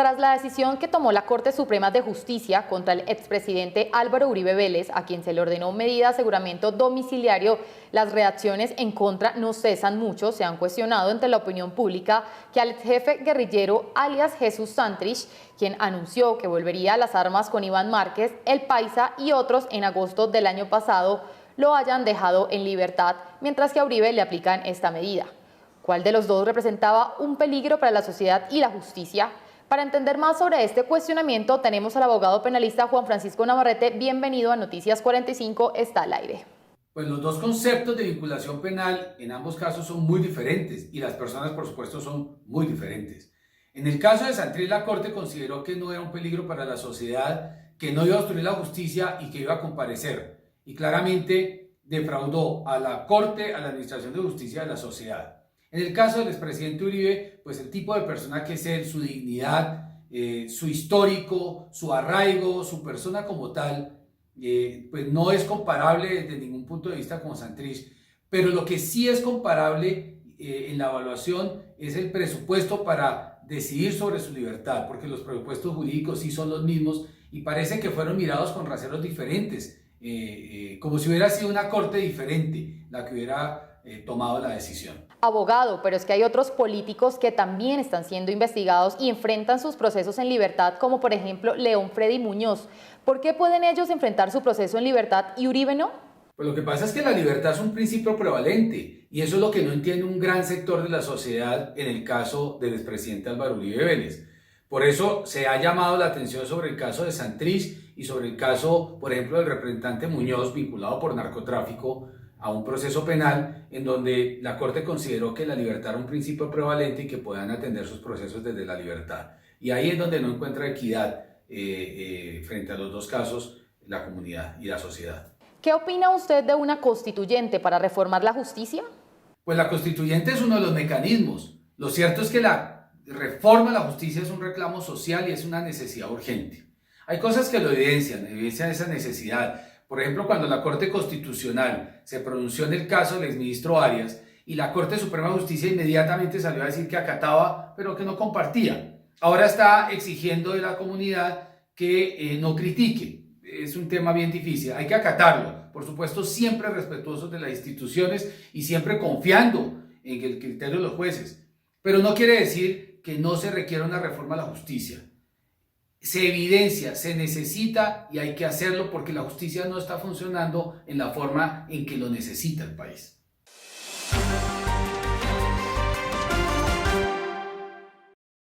Tras la decisión que tomó la Corte Suprema de Justicia contra el expresidente Álvaro Uribe Vélez, a quien se le ordenó medida de aseguramiento domiciliario, las reacciones en contra no cesan mucho. Se han cuestionado entre la opinión pública que al jefe guerrillero alias Jesús Santrich, quien anunció que volvería a las armas con Iván Márquez, El Paisa y otros en agosto del año pasado, lo hayan dejado en libertad, mientras que a Uribe le aplican esta medida. ¿Cuál de los dos representaba un peligro para la sociedad y la justicia? Para entender más sobre este cuestionamiento, tenemos al abogado penalista Juan Francisco Navarrete. Bienvenido a Noticias 45, está al aire. Pues los dos conceptos de vinculación penal en ambos casos son muy diferentes y las personas, por supuesto, son muy diferentes. En el caso de Santrich, la Corte consideró que no era un peligro para la sociedad, que no iba a obstruir la justicia y que iba a comparecer. Y claramente defraudó a la Corte, a la Administración de Justicia y a la sociedad. En el caso del expresidente Uribe, pues el tipo de persona que es él, su dignidad, su histórico, su arraigo, su persona como tal, pues no es comparable desde ningún punto de vista con Santrich. Pero lo que sí es comparable en la evaluación es el presupuesto para decidir sobre su libertad, porque los presupuestos jurídicos sí son los mismos y parece que fueron mirados con raseros diferentes, como si hubiera sido una corte diferente la que hubiera tomado la decisión. Abogado, pero es que hay otros políticos que también están siendo investigados y enfrentan sus procesos en libertad, como por ejemplo León Freddy Muñoz. ¿Por qué pueden ellos enfrentar su proceso en libertad y Uribe no? Pues lo que pasa es que la libertad es un principio prevalente y eso es lo que no entiende un gran sector de la sociedad en el caso del expresidente Álvaro Uribe Vélez. Por eso se ha llamado la atención sobre el caso de Santrich y sobre el caso, por ejemplo, del representante Muñoz vinculado por narcotráfico a un proceso penal en donde la Corte consideró que la libertad era un principio prevalente y que puedan atender sus procesos desde la libertad. Y ahí es donde no encuentra equidad frente a los dos casos la comunidad y la sociedad. ¿Qué opina usted de una constituyente para reformar la justicia? Pues la constituyente es uno de los mecanismos. Lo cierto es que la reforma a la justicia es un reclamo social y es una necesidad urgente. Hay cosas que lo evidencian esa necesidad. Por ejemplo, cuando la Corte Constitucional se pronunció en el caso del exministro Arias y la Corte Suprema de Justicia inmediatamente salió a decir que acataba, pero que no compartía. Ahora está exigiendo de la comunidad que no critique. Es un tema bien difícil, hay que acatarlo. Por supuesto, siempre respetuosos de las instituciones y siempre confiando en el criterio de los jueces. Pero no quiere decir que no se requiera una reforma a la justicia. Se evidencia, se necesita y hay que hacerlo porque la justicia no está funcionando en la forma en que lo necesita el país.